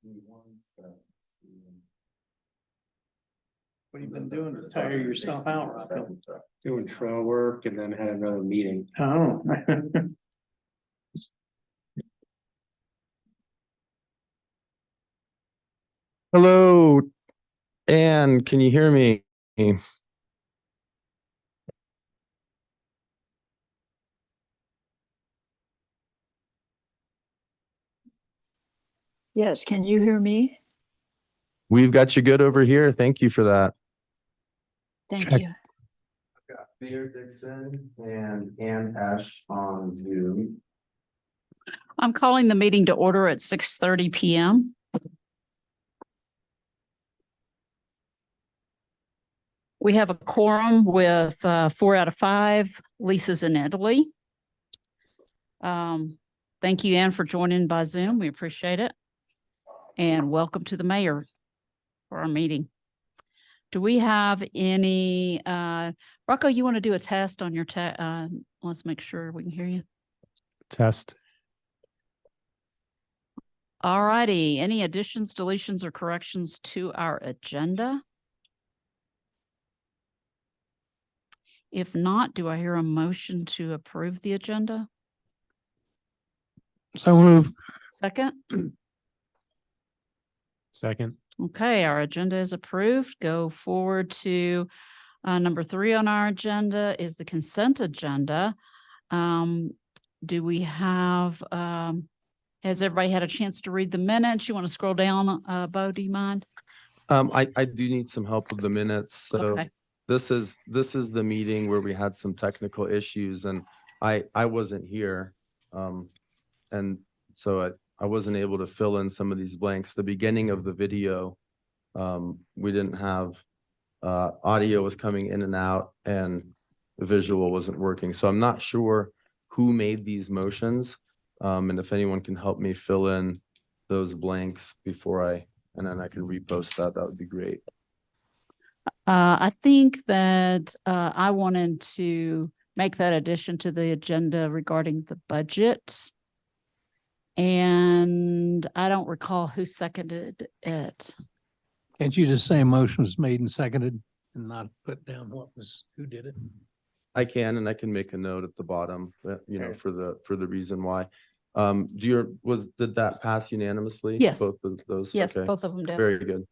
What have you been doing to tire yourself out, Rocco? Doing trail work and then had another meeting. Oh. Hello, Anne, can you hear me? Yes, can you hear me? We've got you good over here. Thank you for that. Thank Check. you. I've got Mayor Dixon and Ann Ash on Zoom. I'm calling the meeting to order at 6:30 PM. We have a quorum with 4 out of 5. Lisa's in Italy. Thank you, Ann, for joining by Zoom. We appreciate it. And welcome to the mayor for our meeting. Do we have any, Rocco, you want to do a test on your let's make sure we can hear you. Test. All righty. Any additions, deletions, or corrections to our agenda? If not, do I hear a motion to approve the agenda? So move. Second? Second. Okay, our agenda is approved. Go forward to number 3 on our agenda is the consent agenda. Do we have, has everybody had a chance to read the minutes? You want to scroll down, Bo, do you mind? I do need some help with the minutes. So Okay. this is the meeting where we had some technical issues and I wasn't here. And so I wasn't able to fill in some of these blanks. The beginning of the video, we didn't have, audio was coming in and out and the visual wasn't working. So I'm not sure who made these motions. And if anyone can help me fill in those blanks and then I can repost that would be great. I think that I wanted to make that addition to the agenda regarding the budget. And I don't recall who seconded it. Can't you just say a motion was made and seconded and not put down who did it? I can, and I can make a note at the bottom, Okay. for the reason why. Did that pass unanimously? Yes. Both of those? Yes, Okay. both of them did. Very good.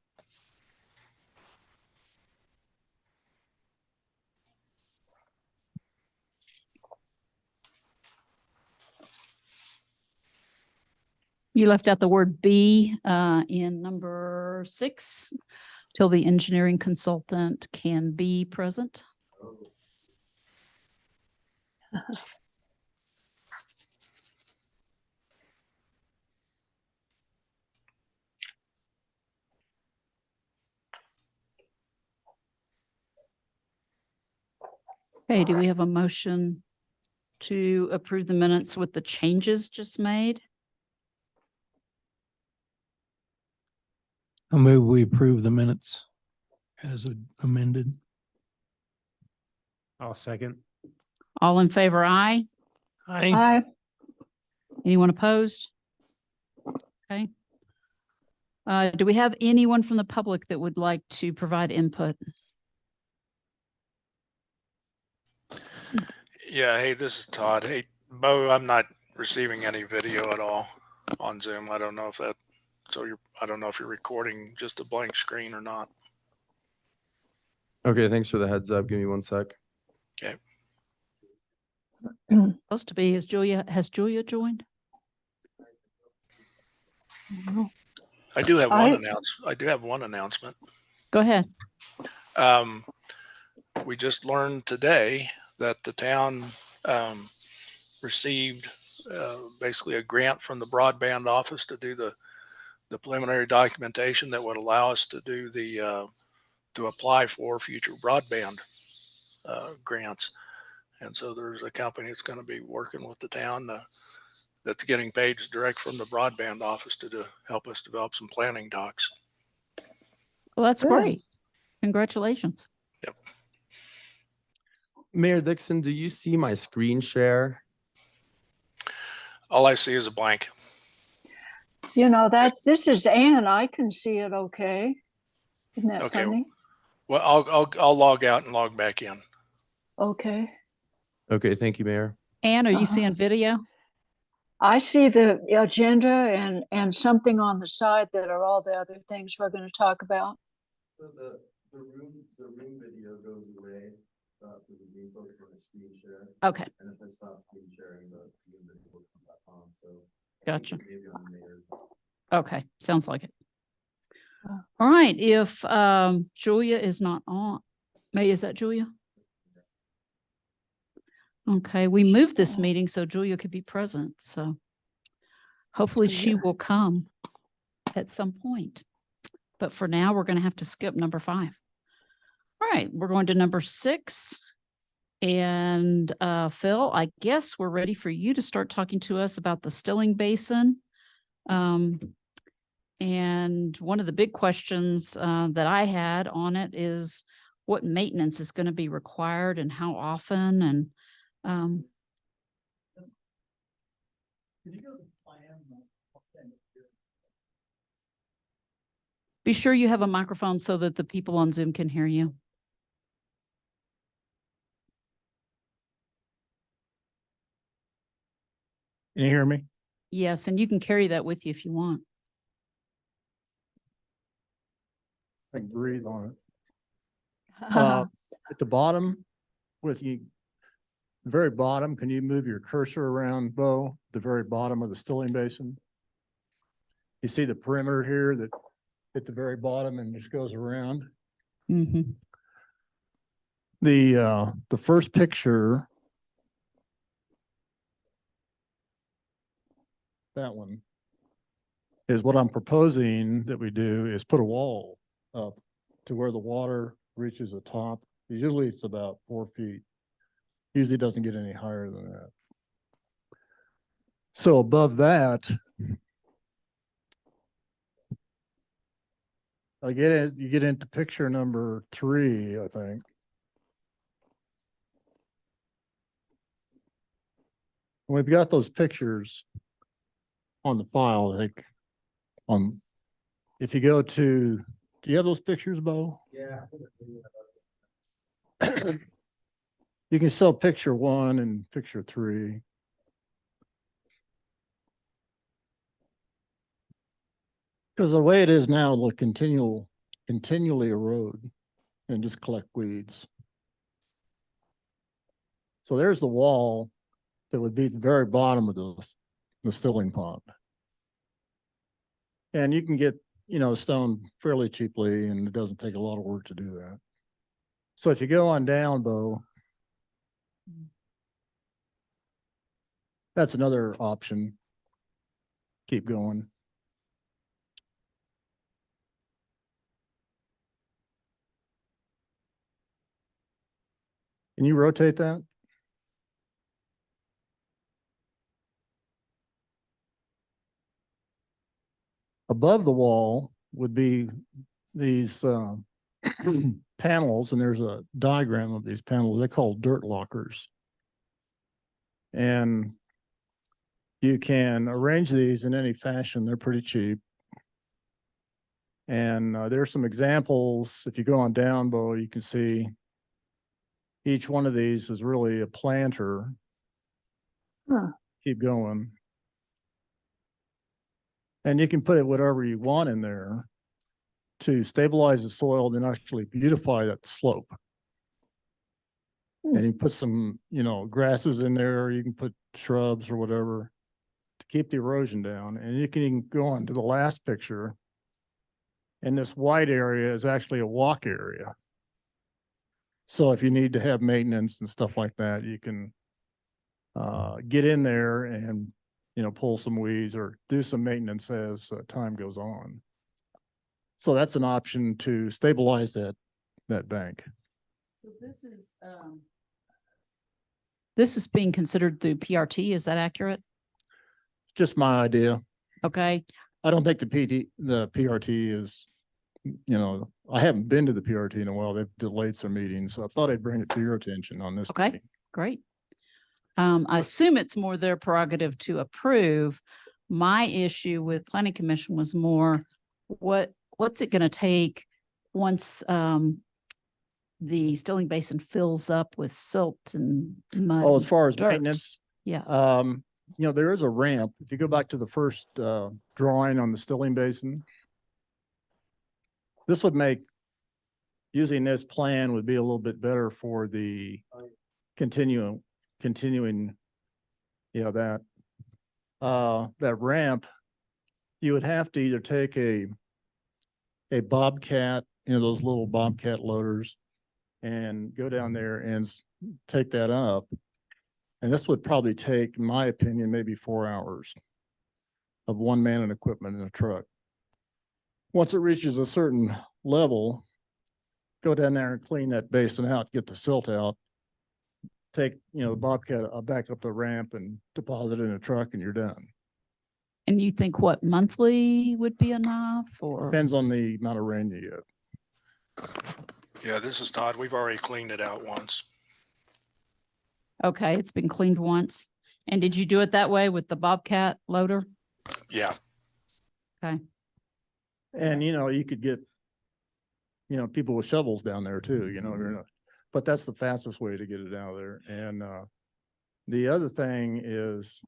You left out the word B in number 6, till the engineering consultant can be present. Okay, do we have a motion to approve the minutes with the changes just made? I move we approve the minutes as amended. I'll second. All in favor, aye. Aye. Anyone opposed? Okay. Do we have anyone from the public that would like to provide input? Yeah, hey, this is Todd. Hey, Bo, I'm not receiving any video at all on Zoom. I don't know if I don't know if you're recording just a blank screen or not. Okay, thanks for the heads up. Give me 1 sec. Okay. Supposed to be, has Julia joined? I do have one announcement. Go ahead. We just learned today that the town received basically a grant from the broadband office to do the preliminary documentation that would allow us to do to apply for future broadband grants. And so there's a company that's going to be working with the town that's getting paid direct from the broadband office to help us develop some planning docs. Well, that's Good. great. Congratulations. Yep. Mayor Dixon, do you see my screen share? All I see is a blank. You know, this is Ann. I can see it okay. Isn't that Okay. funny? Well, I'll log out and log back in. Okay. Okay, thank you, Mayor. Ann, are you Uh-huh. seeing video? I see the agenda and something on the side that are all the other things we're going to talk about. So the room video goes away, for the being focused on the screen share. Okay, And if I stop screen sharing, the room video will come back on, so. gotcha. Maybe on the mayor's. Okay, sounds like it. Uh. All right, if Julia is not on, May, is that Julia? Okay, we moved this meeting so Julia could be present, so hopefully she Yeah. will come at some point. But for now, we're going to have to skip number 5. All right, we're going to number 6. And Phil, I guess we're ready for you to start talking to us about the Stilling Basin. And one of the big questions that I had on it is what maintenance is going to be required and how often, and be sure you have a microphone so that the people on Zoom can hear you. Can you hear me? Yes, and you can carry that with you if you want. I can breathe on it. At the bottom, with you, very bottom, can you move your cursor around, Bo, the very bottom of the Stilling Basin? You see the perimeter here that at the very bottom and just goes around? Mm-hmm. The first picture, that one, is what I'm proposing that we do is put a wall up to where the water reaches the top. Usually it's about 4 feet. Usually doesn't get any higher than that. So above that, you get into picture number 3, I think. We've got those pictures on the file, I think. If you go to, do you have those pictures, Bo? Yeah. You can still picture 1 and picture 3. Because the way it is now, it'll continually erode and just collect weeds. So there's the wall that would be at the very bottom of the Stilling Pond. And you can get, stone fairly cheaply, and it doesn't take a lot of work to do that. So if you go on down, Bo, that's another option. Keep going. Can you rotate that? Above the wall would be these panels, and there's a diagram of these panels. They're called dirt lockers. And you can arrange these in any fashion. They're pretty cheap. And there's some examples. If you go on down, Bo, you can see each one of these is really a planter. Huh. Keep going. And you can put whatever you want in there to stabilize the soil and actually beautify that slope. And you put some, grasses in there, you can put shrubs or whatever to keep the erosion down. And you can go on to the last picture. And this white area is actually a walk area. So if you need to have maintenance and stuff like that, you can get in there and pull some weeds or do some maintenance as time goes on. So that's an option to stabilize that bank. So this is being considered through PRT. Is that accurate? Just my idea. Okay. I don't think the PRT is, I haven't been to the PRT in a while. They've delayed some meetings, so I thought I'd bring it to your attention on this. Okay. meeting. Great. I assume it's more their prerogative to approve, my issue with planning commission was more, what's it gonna take once, the Stilling Basin fills up with silt and mud? Oh, as and far as dirt? maintenance, Yes, you know, there is a ramp. If you go back to the first drawing on the Stilling Basin, this would make, using this plan would be a little bit better for the continuing, you know, that ramp, you would have to either take a Bobcat, you know, those little Bobcat loaders, and go down there and take that up. And this would probably take, in my opinion, maybe 4 hours of one man and equipment in a truck. Once it reaches a certain level, go down there and clean that basin out, get the silt out. Take, you know, the Bobcat, back up the ramp and deposit it in a truck and you're done. and you think what, monthly would be enough, or? Depends on the amount of rain you get. Yeah, this is Todd. We've already cleaned it out once. Okay, it's been cleaned once. And did you do it that way with the Bobcat loader? Yeah. And, you know, you could get, you know, people with shovels down there too, you know, you're not, but that's the fastest way to get it out of there. And, the other thing is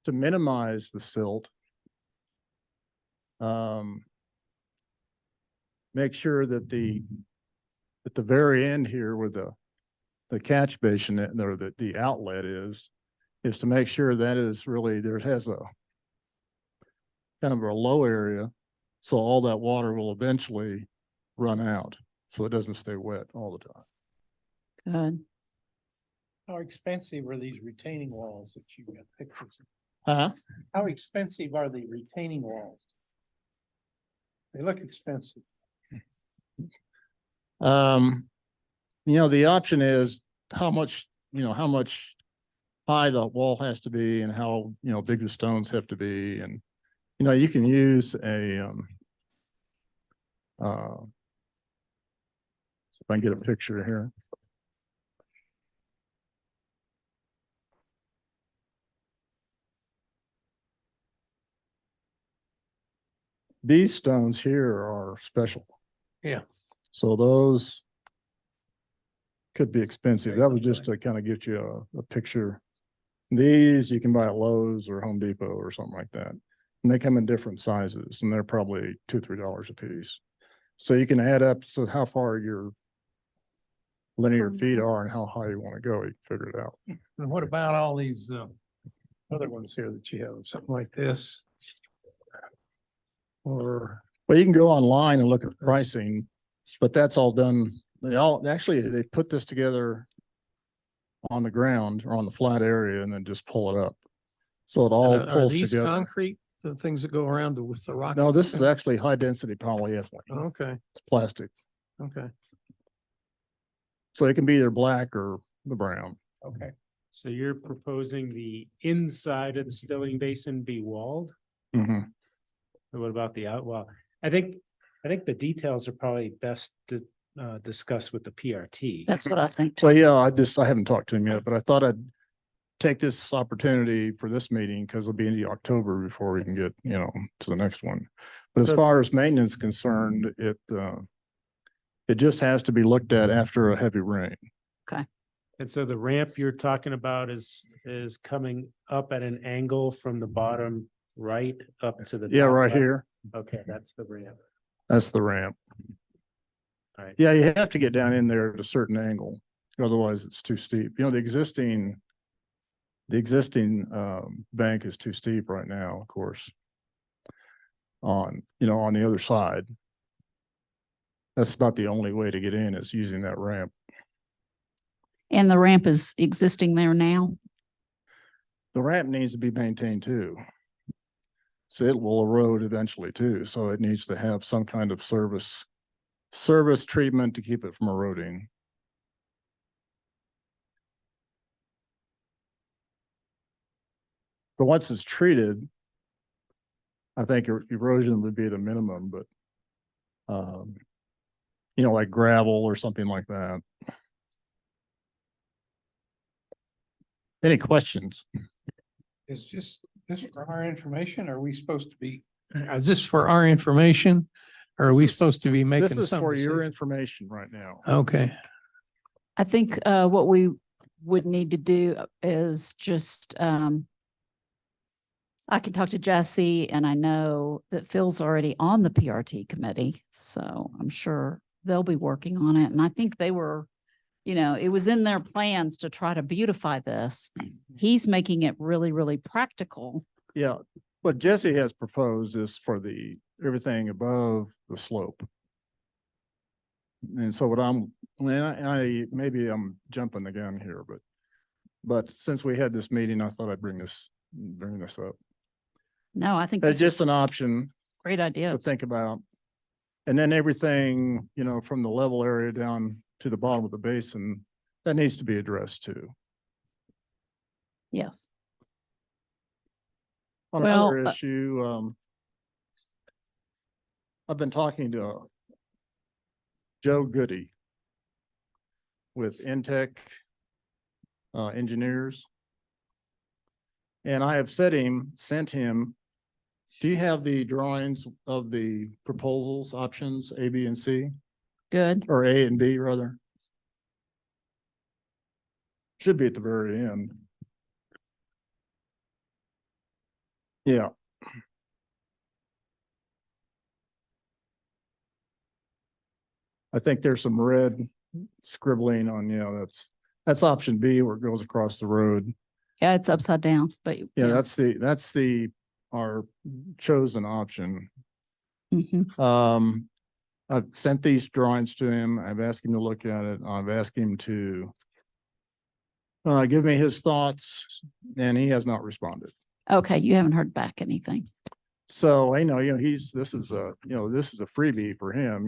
to minimize the silt. Make sure that at the very end here where the catch basin or the outlet is to make sure that is really, there has a kind of a low area. So all that water will eventually run out. So it doesn't stay wet all the time. Good. How expensive are these retaining walls that you got pictures of? Huh? How expensive are the retaining walls? They look expensive. You know, the option is how much high the wall has to be and how, you know, big the stones have to be. And, you know, you can use a, see if I can get a picture here. These stones here are special. Yeah. So those could be expensive. That was just to kind of get you a picture. These you can buy at Lowe's or Home Depot or something like that. And they come in different sizes and they're probably $2-3 a piece. So you can add up so how far your linear feet are and how high you want to go. You can figure it out. And what about all these other ones here that you have, something like this? Or Well, you can go online and look at pricing, but that's all done. They put this together on the ground or on the flat area and then just pull it up. So it all are pulls these together. concrete, the things that go around with the rock? No, this is actually high density polyethylene. Okay, It's plastic. okay, So it can be either black or the brown. okay. So you're proposing the inside of the Stilling Basin be walled? Mhm. Or what about the outwall? I think the details are probably best to discuss with the PRT. That's what I think too. So yeah, I haven't talked to him yet, but I thought I'd take this opportunity for this meeting because it'll be into October before we can get, you know, to the next one. But as So- far as maintenance is concerned, it just has to be looked at after a heavy rain. And so the ramp you're talking about is coming up at an angle from the bottom right up to the. Yeah, top right left? here. Okay, that's the ramp. That's the ramp. All right. Yeah, you have to get down in there at a certain angle. Otherwise it's too steep. You know, the existing bank is too steep right now, of course. On the other side. That's about the only way to get in is using that ramp. And the ramp is existing there now? The ramp needs to be maintained too. So it will erode eventually too. So it needs to have some kind of service treatment to keep it from eroding. But once it's treated, I think erosion would be at a minimum, but like gravel or something like that. Any questions? It's just This for our information? Are we supposed to be? Is this for our information? Or are This we is- supposed to be making This is some for your decision? information right now. Okay, I think what we would need to do is just, I can talk to Jesse, and I know that Phil's already on the PRT committee, so I'm sure they'll be working on it. And I think they were, it was in their plans to try to beautify this. He's making it really, really practical. Yeah, what Jesse has proposed is for everything above the slope. And so maybe I'm jumping the gun here, but since we had this meeting, I thought I'd bring this up. No, I think That's that's just an option great to idea. think about. And then everything, from the level area down to the bottom of the basin, that needs to be addressed too. Yes. On Well, another issue, I've been talking to Joe Goody with Intech engineers. And I have sent him, do you have the drawings of the proposals, options A, B, and C, Good. or A and B rather? Should be at the very end. Yeah. I think there's some red scribbling on, that's option B where it goes across the road. Yeah, it's upside down, but Yeah, that's our chosen option. Mhm. I've sent these drawings to him. I've asked him to look at it. I've asked him to give me his thoughts, and he has not responded. Okay, you haven't heard back anything. So I know, this is a freebie for him,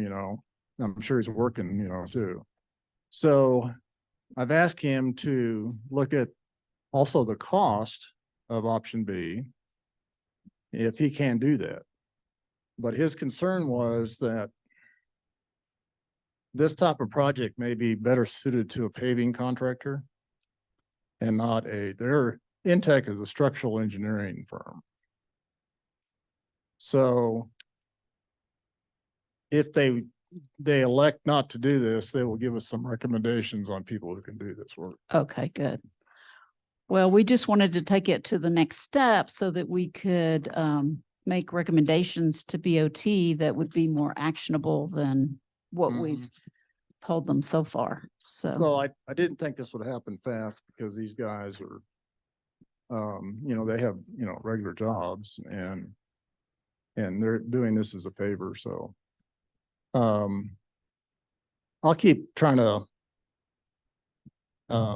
I'm sure he's working, too. So I've asked him to look at also the cost of option B, if he can do that. But his concern was that this type of project may be better suited to a paving contractor and not Intech is a structural engineering firm. So if they elect not to do this, they will give us some recommendations on people who can do this work. Okay, good. Well, we just wanted to take it to the next step so that we could make recommendations to BOT that would be more actionable than what we've told them so far. So So, I didn't think this would happen fast because these guys are, they have, regular jobs and they're doing this as a favor. So, I'll keep trying to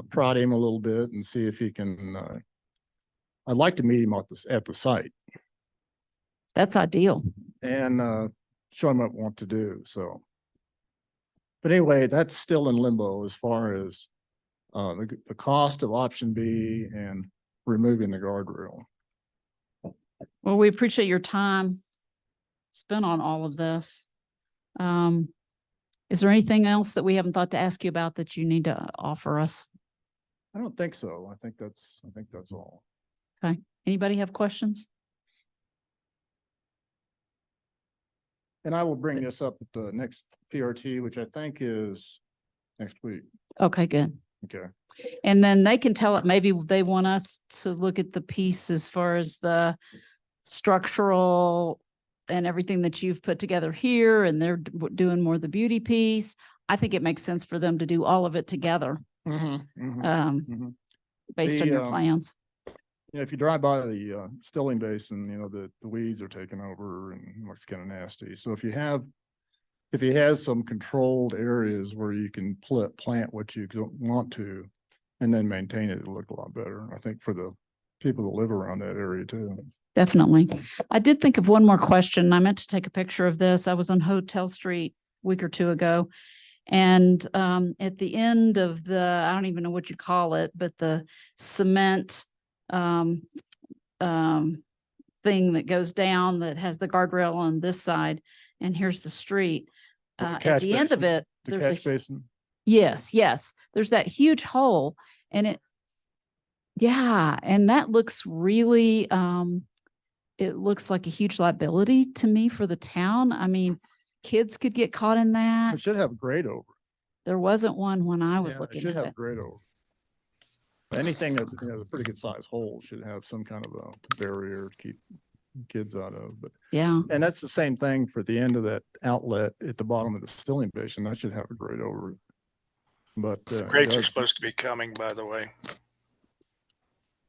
prod him a little bit and see if he can, I'd like to meet him at the site that's ideal. and show him what I want to do. So, but anyway, that's still in limbo as far as the cost of option B and removing the guardrail. Well, we appreciate your time spent on all of this. Is there anything else that we haven't thought to ask you about that you need to offer us? I don't think so. I think that's all. Anybody have questions? And I will bring this up at the next PRT, which I think is next week. Okay, good. Okay. And then they can tell it, maybe they want us to look at the piece as far as the structural and everything that you've put together here, and they're doing more of the beauty piece. I think it makes sense for them to do all of it together, based on your plans. If you drive by the Stilling Basin, the weeds are taking over and it looks kind of nasty. So if you have some controlled areas where you can plant what you want to and then maintain it, it'll look a lot better. I think for the people that live around that area too. Definitely. I did think of one more question. I meant to take a picture of this. I was on Hotel Street a week or two ago. And at the end of I don't even know what you call it, but the cement thing that goes down that has the guardrail on this side, and here's the street. At catch the end of basin, it, The there's catch basin. yes, there's that huge hole, and Yeah, and that looks really, it looks like a huge liability to me for the town. I mean, kids could get caught in that. It should have a grade over. There wasn't one when I was Yeah, it looking should at have a it. grade over. Anything that's, a pretty good sized hole should have some kind of a barrier to keep kids out of, but, Yeah, and that's the same thing for the end of that outlet at the bottom of the distilling basin. That should have a grade over it. But, it Crates are does- supposed to be coming, by the way.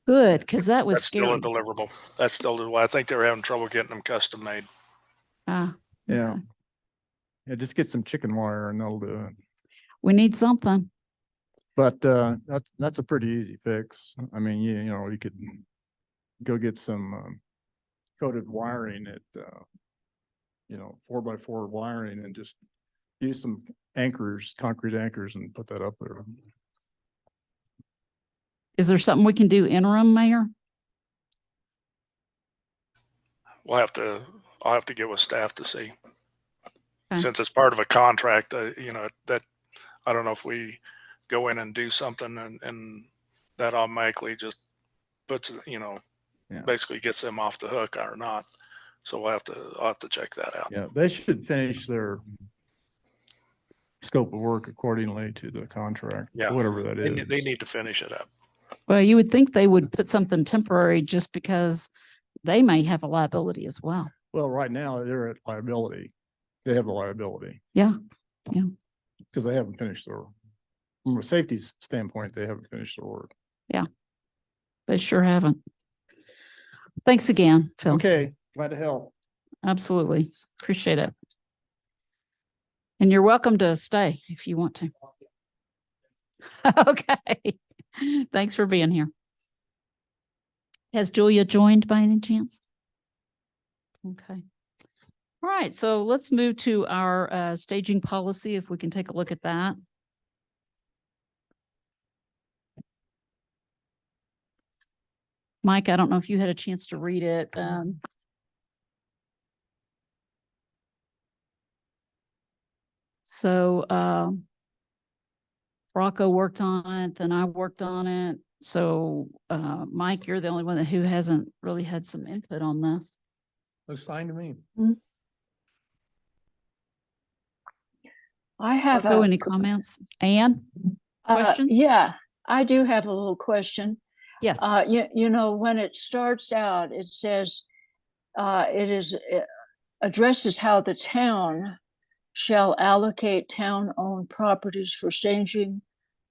good, because that was That's still scary. a deliverable. That's still, I think they're having trouble getting them custom made. Ah, Yeah. okay. Yeah, just get some chicken wire and that'll do it. We need something. But that's a pretty easy fix. I mean, you could go get some coated wiring at 4x4 wiring and just use some anchors, concrete anchors, and put that up there. Is there something we can do interim, Mayor? I'll have to get with staff to see. Okay. Since it's part of a contract, that, I don't know if we go in and do something and that automatically just puts, Yeah. basically gets them off the hook or not. So I'll have to check that out. Yeah, they should finish their scope of work accordingly to the contract, Yeah. whatever that is. They need to finish it up. Well, you would think they would put something temporary just because they may have a liability as well. Well, right now, they're at liability. They have a liability. Yeah, yeah. Because they haven't finished their, from a safety standpoint, they haven't finished their work. They sure haven't. Thanks again, Phil. Okay, glad to help. Absolutely. Appreciate it. And you're welcome to stay if you want to. Okay. Thanks for being here. Has Julia joined by any chance? Okay. All right, so let's move to our staging policy, if we can take a look at that. Mike, I don't know if you had a chance to read it. Rocco worked on it, then I worked on it. So, Mike, you're the only one who hasn't really had some input on this. Looks fine to me. I have Rocco, a, any comments? Anne? questions? Yeah, I do have a little question. Yes. When it starts out, it says, it addresses how the town shall allocate town-owned properties for staging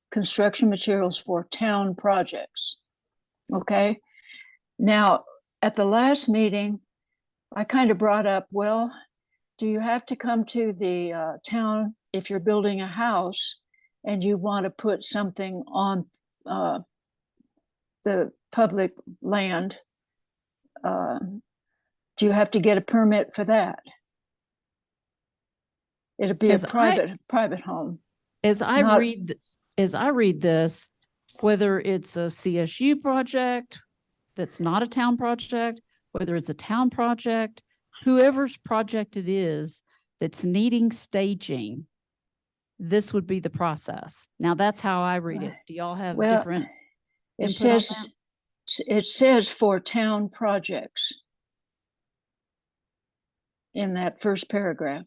construction materials for town projects. Okay. Now, at the last meeting, I kind of brought up, well, do you have to come to the town if you're building a house and you want to put something on the public land? Do you have to get a permit for that? It'd be a As I- private home. As I Not- read, as I read this, whether it's a CSU project that's not a town project, whether it's a town project, whoever's project it is that's needing staging, this would be the process. Now, that's how I read it. Do y'all have Well, different? It input on says, it says for town projects in that first paragraph.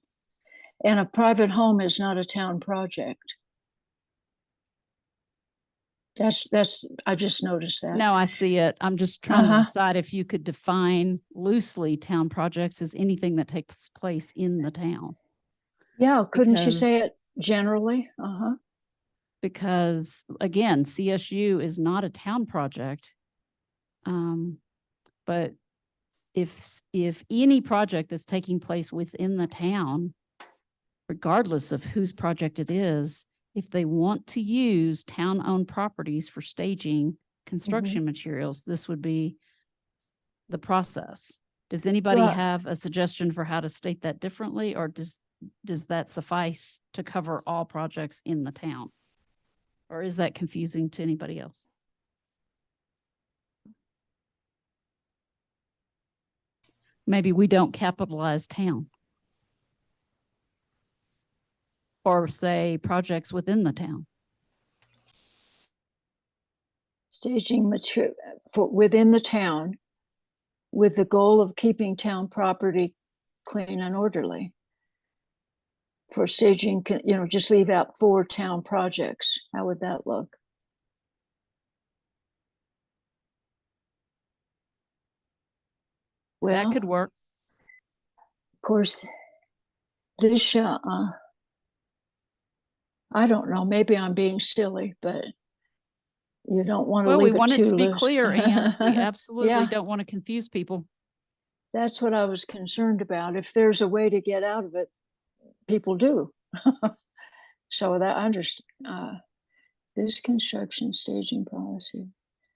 And a private home is not a town project. I just noticed that. No, I see it. I'm just trying to Uh-huh. decide if you could define loosely town projects as anything that takes place in the town. Yeah, couldn't you say because- it generally? Uh-huh. Because again, CSU is not a town project. But if any project that's taking place within the town, regardless of whose project it is, if they want to use town-owned properties for staging construction materials, this would be the process. Does anybody Well- have a suggestion for how to state that differently, or does that suffice to cover all projects in the town? Or is that confusing to anybody else? Maybe we don't capitalize town. Or say projects within the town. Staging material for within the town with the goal of keeping town property clean and orderly. For staging, just leave out for town projects. How would that look? That Well, could work. of course, this, I don't know, maybe I'm being silly, but you don't want to Well, we leave it want it too to be loose. clear, and we absolutely Yeah. don't want to confuse people. That's what I was concerned about. If there's a way to get out of it, people do. So that I understand, this construction staging policy.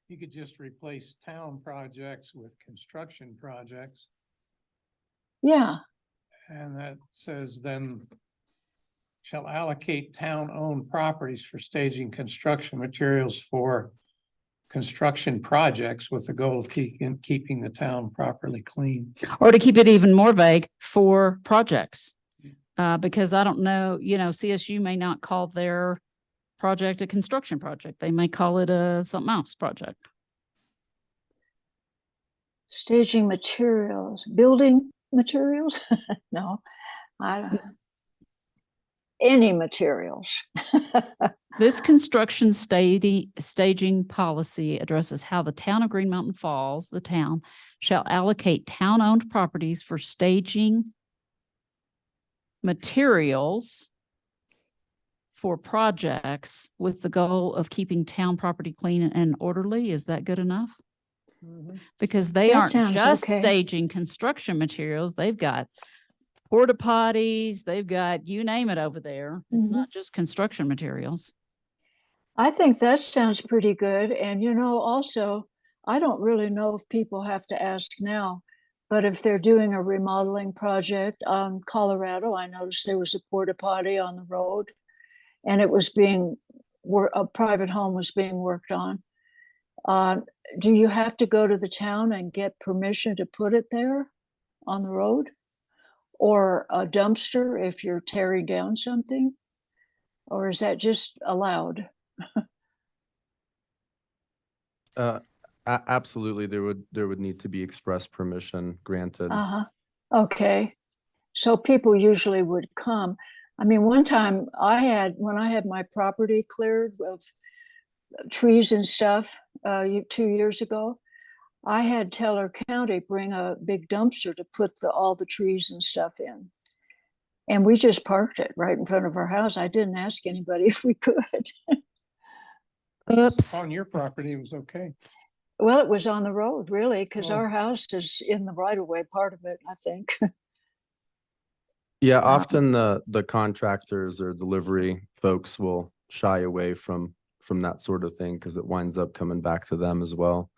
You could just replace town projects with construction projects. Yeah, And that says then shall allocate town-owned properties for staging construction materials for construction projects with the goal of keeping the town properly clean. Or to keep it even more vague, for projects. Because I don't know, CSU may not call their project a construction project. They may call it a something else project. staging materials, building materials? No, I don't. Any materials. This construction staging policy addresses how the town of Green Mountain Falls, the town, shall allocate town-owned properties for staging materials for projects with the goal of keeping town property clean and orderly. Is that good enough? Because they That aren't sounds just okay. staging construction materials. They've got porta potties, they've got, you name it over there. It's Mhm. not just construction materials. I think that sounds pretty good. And also, I don't really know if people have to ask now, but if they're doing a remodeling project on Colorado, I noticed there was a porta potty on the road and it was a private home was being worked on. Do you have to go to the town and get permission to put it there on the road? Or a dumpster if you're tearing down something? Or is that just allowed? Absolutely, there would need to be express permission granted. Uh-huh. Okay. So people usually would come. I mean, one time when I had my property cleared with trees and stuff, 2 years ago, I had Teller County bring a big dumpster to put all the trees and stuff in. And we just parked it right in front of our house. I didn't ask anybody if we could. Oops. On your property, it was okay. Well, it was on the road, really, because Oh. our house is in the right of way part of it, I think. Yeah, often the contractors or delivery folks will shy away from that sort of thing because it winds up coming back to them as well.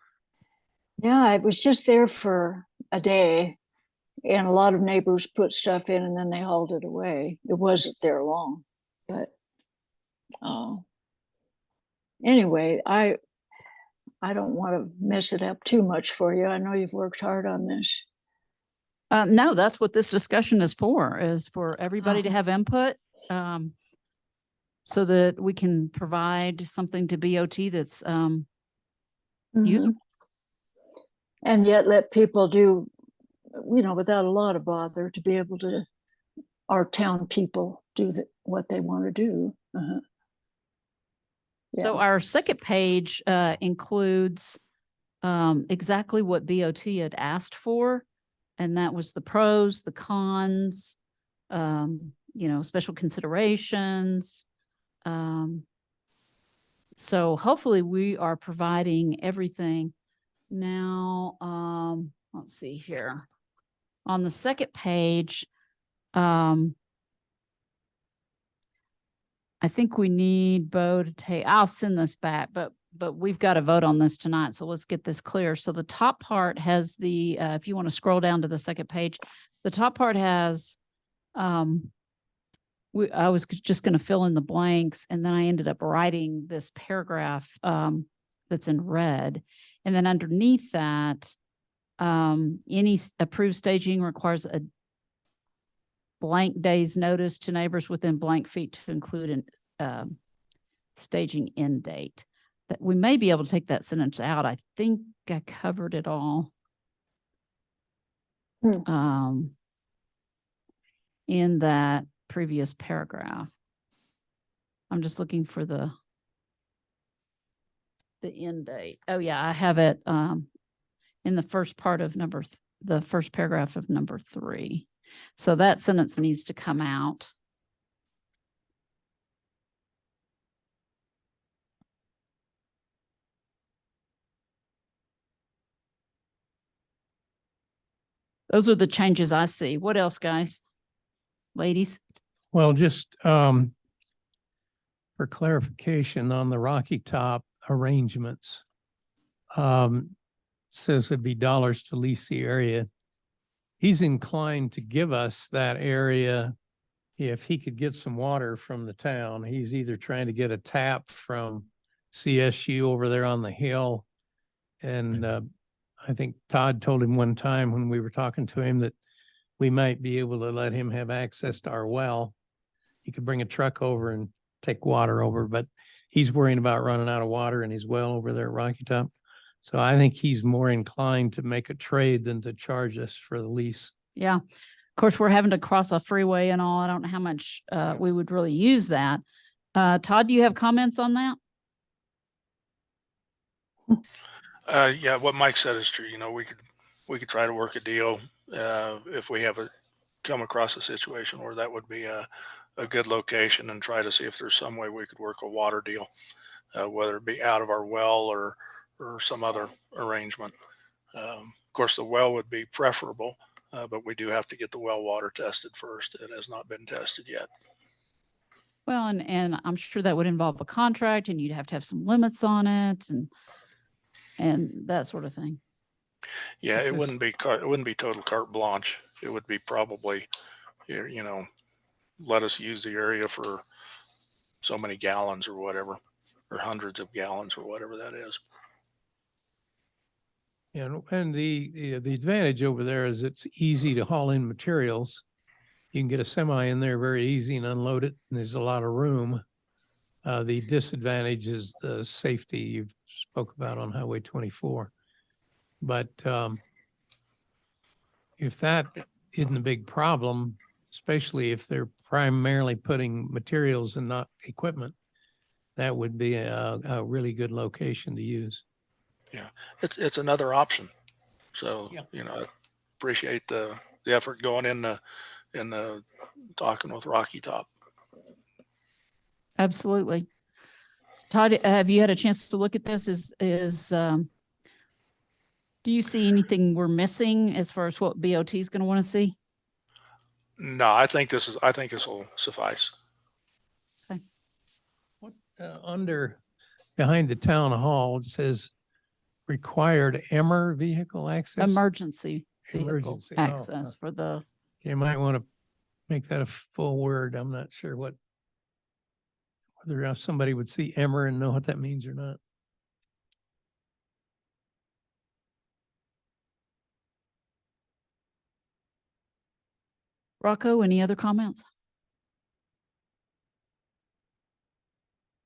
Yeah, it was just there for a day. And a lot of neighbors put stuff in and then they hauled it away. It wasn't there long, but anyway, I don't want to mess it up too much for you. I know you've worked hard on this. No, that's what this discussion is for everybody to have input. So that we can provide something to BOT that's Mhm. usable. And yet let people do, without a lot of bother, to be able to, our town people do what they want to do. Uh-huh. So Yeah. our second page includes exactly what BOT had asked for. And that was the pros, the cons, special considerations. So hopefully we are providing everything. Now, let's see here. On the second page, I think we need Bo to take, I'll send this back, but we've got to vote on this tonight. So let's get this clear. So the top part has if you want to scroll down to the second page, the top part has, I was just going to fill in the blanks and then I ended up writing this paragraph, that's in red. And then underneath that, any approved staging requires a blank day's notice to neighbors within blank feet to include an staging end date. that we may be able to take that sentence out. I think I covered it all. Hmm. In that previous paragraph. I'm just looking for the end date. Oh yeah, I have it in the first part of the first paragraph of number 3. So that sentence needs to come out. Those are the changes I see. What else, guys? Ladies? Well, just for clarification on the Rocky Top arrangements. Says it'd be dollars to lease the area. He's inclined to give us that area if he could get some water from the town. He's either trying to get a tap from CSU over there on the hill. And I think Todd told him one time when we were talking to him that we might be able to let him have access to our well. He could bring a truck over and take water over, but he's worrying about running out of water in his well over there at Rocky Top. So I think he's more inclined to make a trade than to charge us for the lease. Yeah. Of course, we're having to cross a freeway and all. I don't know how much we would really use that. Todd, do you have comments on that? Yeah, what Mike said is true. You know, we could try to work a deal if we come across a situation where that would be a good location, and try to see if there's some way we could work a water deal, whether it be out of our well or some other arrangement. Of course, the well would be preferable, but we do have to get the well water tested first. It has not been tested yet. Well, and I'm sure that would involve a contract, and you'd have to have some limits on it and that sort of thing. Yeah, it Because- wouldn't be total carte blanche. It would be probably, you know, let us use the area for so many gallons or whatever, or hundreds of gallons or whatever that is. And the advantage over there is it's easy to haul in materials. You can get a semi in there very easy and unload it, and there's a lot of room. The disadvantage is the safety you spoke about on Highway 24. But if that isn't a big problem, especially if they're primarily putting materials and not equipment, that would be a really good location to use. It's another option. So, Yeah. you know, I appreciate the effort going in the talking with Rocky Top. Absolutely. Todd, have you had a chance to look at this? Do you see anything we're missing as far as what BOT is going to want to see? No, I think this will suffice. What behind the town hall, it says required EMER vehicle access? Emergency vehicle Emergency, oh, access for the, You might want to make that a full word. I'm not sure whether somebody would see EMER and know what that means or not. Rocco, any other comments?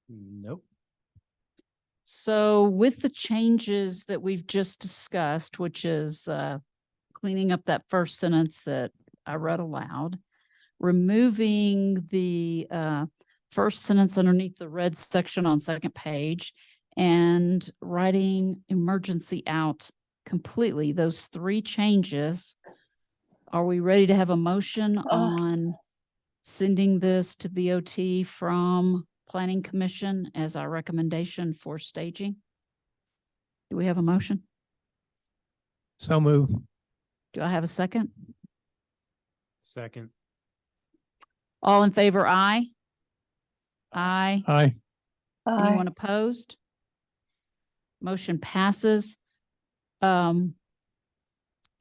Nope. So with the changes that we've just discussed, which is cleaning up that first sentence that I read aloud, removing the first sentence underneath the red section on second page, and writing emergency out completely, those 3 changes. Are we ready to have a motion on sending this to BOT from Planning Commission as our recommendation for staging? Do we have a motion? So move. Do I have a second? Second. All in favor, aye? Aye. Aye. Anyone opposed? Motion passes.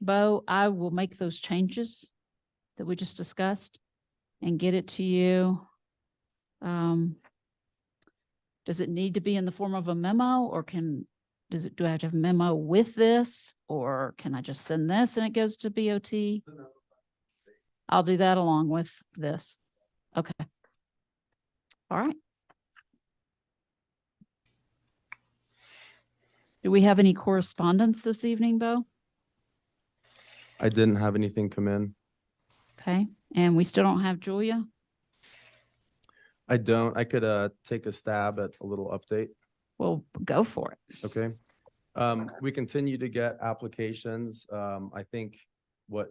Bo, I will make those changes that we just discussed and get it to you. Does it need to be in the form of a memo, or do I have to have a memo with this, or can I just send this and it goes to BOT? I'll do that along with this. Okay. All right. Do we have any correspondence this evening, Bo? I didn't have anything come in. Okay, and we still don't have Julia? I don't. I could take a stab at a little update. Well, go for it. Okay. We continue to get applications. I think what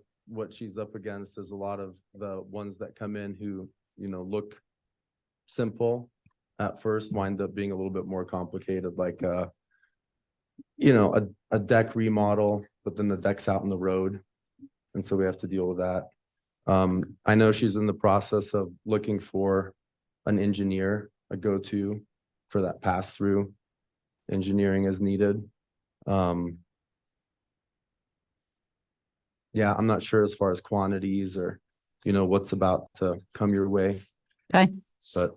she's up against is a lot of the ones that come in who, look simple at first, wind up being a little bit more complicated, like a deck remodel, but then the deck's out in the road. And so we have to deal with that. I know she's in the process of looking for an engineer, a go-to for that pass-through engineering as needed. Yeah, I'm not sure as far as quantities or, what's about to come your way. Okay. But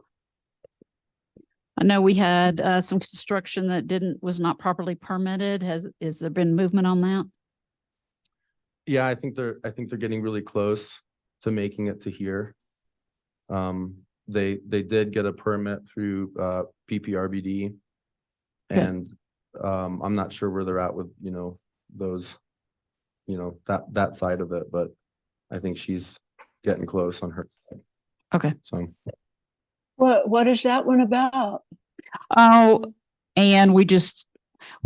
I know we had some construction that was not properly permitted. Is there been movement on that? yeah, I think they're getting really close to making it to here. They did get a permit through PPRBD. Okay. And I'm not sure where they're at with, those, that side of it, but I think she's getting close on her side. Okay. So What is that one about? Oh, and we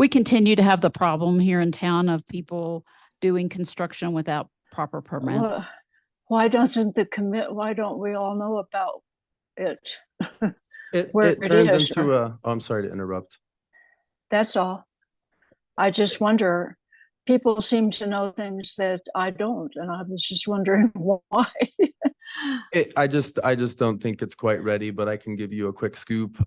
continue to have the problem here in town of people doing construction without proper permits. Why don't we all know about it? Where it it turned is, into I'm sorry to interrupt. That's all. I just wonder, people seem to know things that I don't, and I was just wondering why. I just don't think it's quite ready, but I can give you a quick scoop.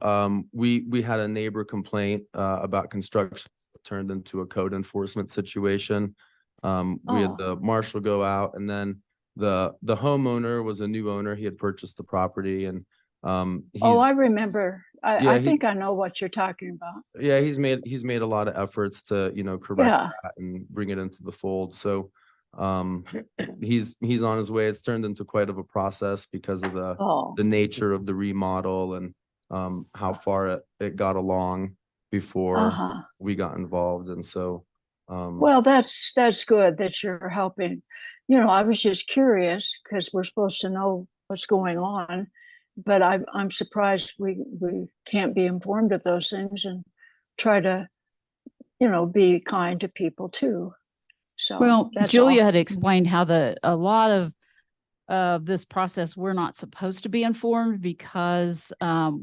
We had a neighbor complaint about construction that turned into a code enforcement situation. We had the marshal go out, and then the homeowner was a new owner. He had purchased the property, and I remember. Yeah, I think I know what you're talking about. yeah, he's made a lot of efforts to, correct Yeah. that and bring it into the fold. So he's on his way. It's turned into quite of a process because of Oh, the nature of the remodel and how far it got along before uh-huh. we got involved. And so Well, that's good that you're helping. I was just curious because we're supposed to know what's going on, but I'm surprised we can't be informed of those things and try to, be kind to people too. So Well, that's Julia all. had explained how a lot of this process, we're not supposed to be informed because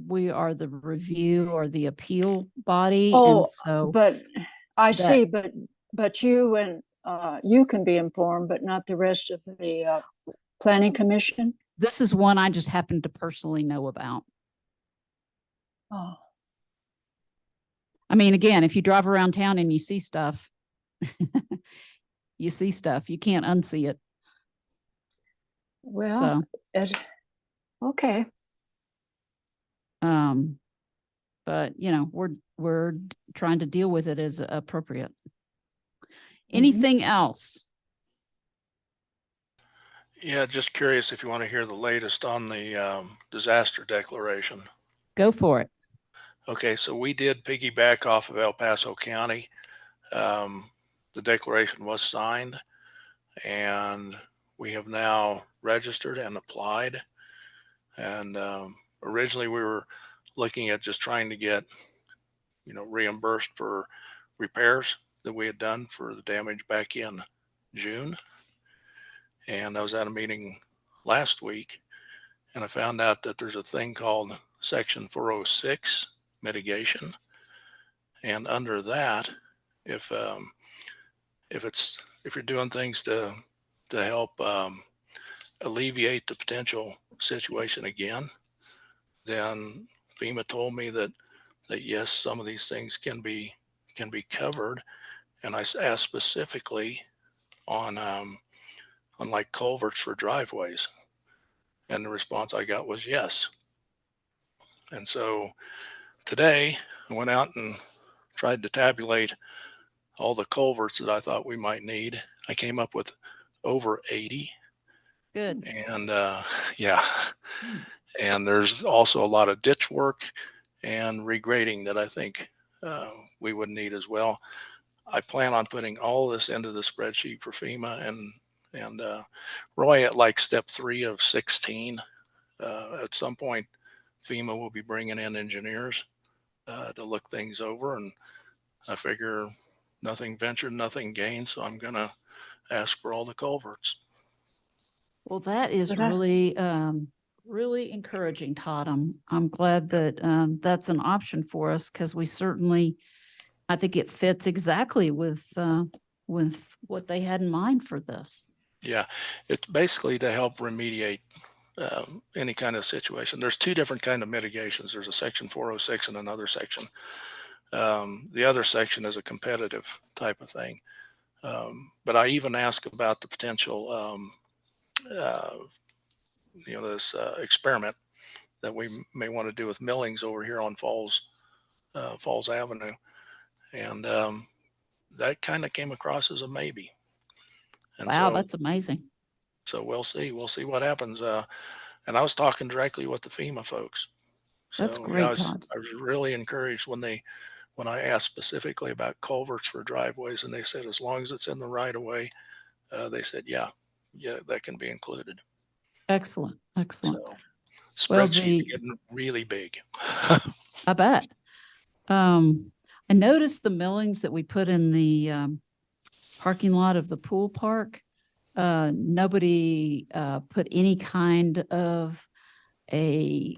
we are the review or the appeal body. And Oh, so but I that- see, but you and you can be informed, but not the rest of the planning commission. this is one I just happen to personally know about. Oh, I mean, again, if you drive around town and you see stuff, you see stuff, you can't unsee it. well, So, okay. but we're trying to deal with it as appropriate. Anything else? Yeah, just curious if you want to hear the latest on the disaster declaration. Go for it. Okay, so we did piggyback off of El Paso County. The declaration was signed, and we have now registered and applied. And originally we were looking at just trying to get, reimbursed for repairs that we had done for the damage back in June. And I was at a meeting last week, and I found out that there's a thing called Section 406 mitigation. And under that, if you're doing things to help alleviate the potential situation again, then FEMA told me that yes, some of these things can be covered. And I asked specifically on like culverts for driveways, and the response I got was yes. And so today I went out and tried to tabulate all the culverts that I thought we might need. I came up with over 80. Good. And yeah, and there's also a lot of ditch work and regrading that I think we would need as well. I plan on putting all this into the spreadsheet for FEMA and Roy at like step 3 of 16. At some point, FEMA will be bringing in engineers to look things over, and I figure nothing ventured, nothing gained. So I'm going to ask for all the culverts. Well, that is But I- really, really encouraging, Todd. I'm glad that, that's an option for us because we certainly, I think it fits exactly with what they had in mind for this. Yeah, it's basically to help remediate any kind of situation. There's 2 different kind of mitigations. There's a section 406 and another section. The other section is a competitive type of thing. But I even ask about the potential, this experiment that we may want to do with millings over here on Falls Avenue. And that kind of came across as a maybe. And Wow, so, that's amazing. so we'll see what happens. And I was talking directly with the FEMA folks. That's So, great, I was Todd. really encouraged when I asked specifically about culverts for driveways, and they said, as long as it's in the right of way, they said, yeah, that can be included. Excellent, excellent. So Well, spreadsheet's getting really big. I bet. I noticed the millings that we put in the parking lot of the pool park. Nobody put any kind of a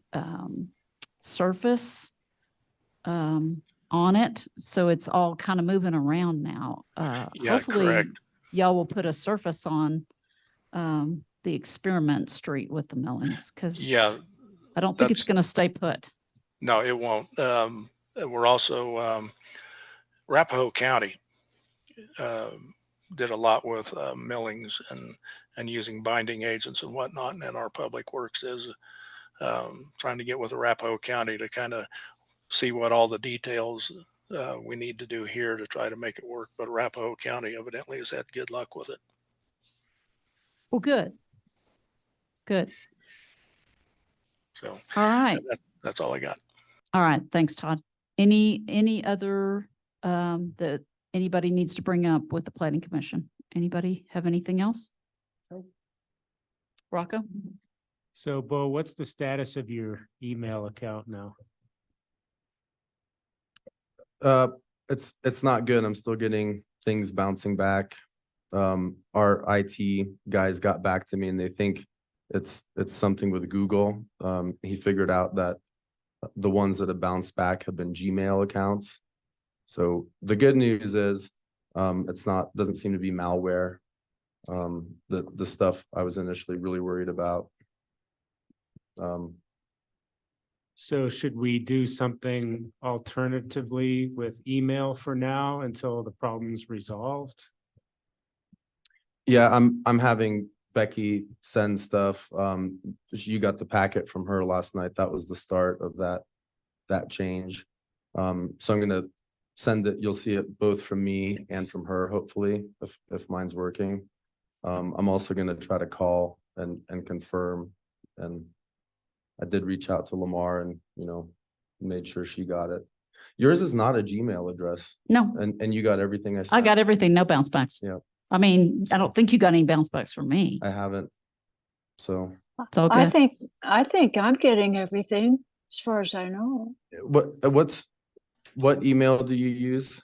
surface on it, so it's all kind of moving around now. Yeah, Hopefully correct. y'all will put a surface on the Experiment Street with the millings, because Yeah, I don't think it's that's going to stay put. no, it won't. We're also Arapahoe County did a lot with millings and using binding agents and whatnot. And then our public works is trying to get with Arapahoe County to kind of see what all the details we need to do here to try to make it work. But Arapahoe County evidently has had good luck with it. Well, good. Good. So All right. that's all I got. All right. Thanks, Todd. Any other that anybody needs to bring up with the Planning Commission? Anybody have anything else? Rocco? So Bo, what's the status of your email account now? It's not good. I'm still getting things bouncing back. Our IT guys got back to me and they think it's something with Google. He figured out that the ones that have bounced back have been Gmail accounts. So the good news is, doesn't seem to be malware. The stuff I was initially really worried about. So should we do something alternatively with email for now until the problem's resolved? Yeah, I'm having Becky send stuff. You got the packet from her last night. That was the start of that change. So I'm gonna send it. You'll see it both from me and from her, hopefully, if mine's working. I'm also gonna try to call and confirm. And I did reach out to Lamar and, made sure she got it. Yours is not a Gmail address, No, and you got everything I I sent. got everything. No bounce backs. Yeah. I mean, I don't think you got any bounce backs from me. I haven't. So It's all I good. think I'm getting everything as far as I know. what email do you use?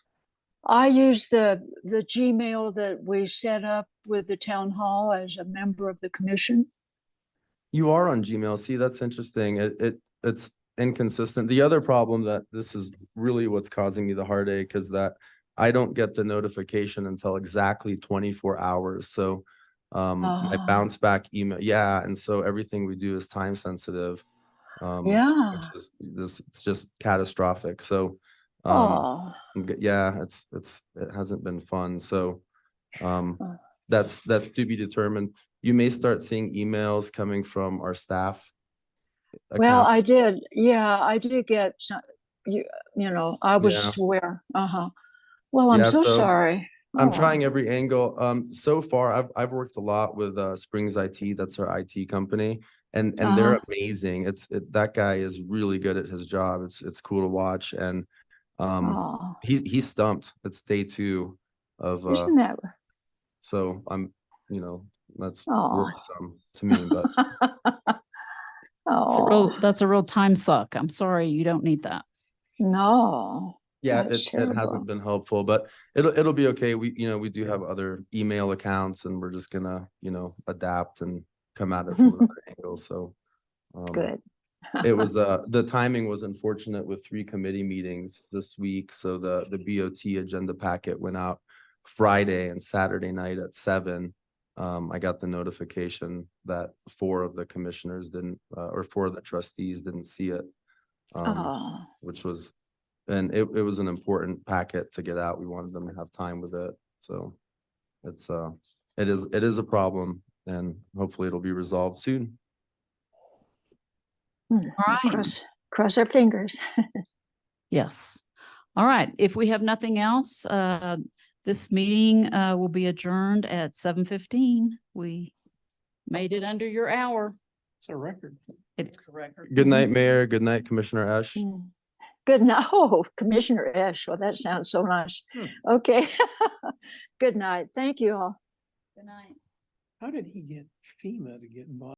I use the Gmail that we set up with the town hall as a member of the commission. You are on Gmail. See, that's interesting. It's inconsistent. The other problem that this is really what's causing me the heartache is that I don't get the notification until exactly 24 hours. So my Ah. bounce back email, yeah, and so everything we do is time sensitive. Yeah. It's just catastrophic. So Oh, yeah, it hasn't been fun. So Oh. that's to be determined. You may start seeing emails coming from our staff. well, account. I did. Yeah, I did get some, I was Yeah. aware. Uh-huh. Well, I'm Yeah, so so sorry. I'm Oh, trying every angle. So far I've worked a lot with Springs IT. That's our IT company, and they're Uh-huh. amazing. That guy is really good at his job. It's cool to watch, and Oh, He's stumped. It's day 2 of, isn't that? so I'm, that's Oh. worrisome to me, but Oh, That's a real time suck. I'm sorry, you don't need that. no. yeah, That's it terrible. hasn't been helpful, but it'll be okay. We do have other email accounts and we're just gonna, adapt and come at it from another angle. So, Good. it was, the timing was unfortunate with 3 committee meetings this week. So the BOT agenda packet went out Friday and Saturday night at 7. I got the notification that 4 of the commissioners didn't, or 4 of the trustees didn't see it. Oh, Which was, and it was an important packet to get out. We wanted them to have time with it. So it's, it is a problem and hopefully it'll be resolved soon. Right. cross our fingers. Yes. All right. If we have nothing else, this meeting will be adjourned at 7:15. We made it under your hour. It's a record. It's a record. Good night, Mayor. Good night, Commissioner Esch. Good night. Oh, Commissioner Esch. Well, that sounds so nice. Okay. Good night. Thank you all. Good night. How did he get FEMA to get involved?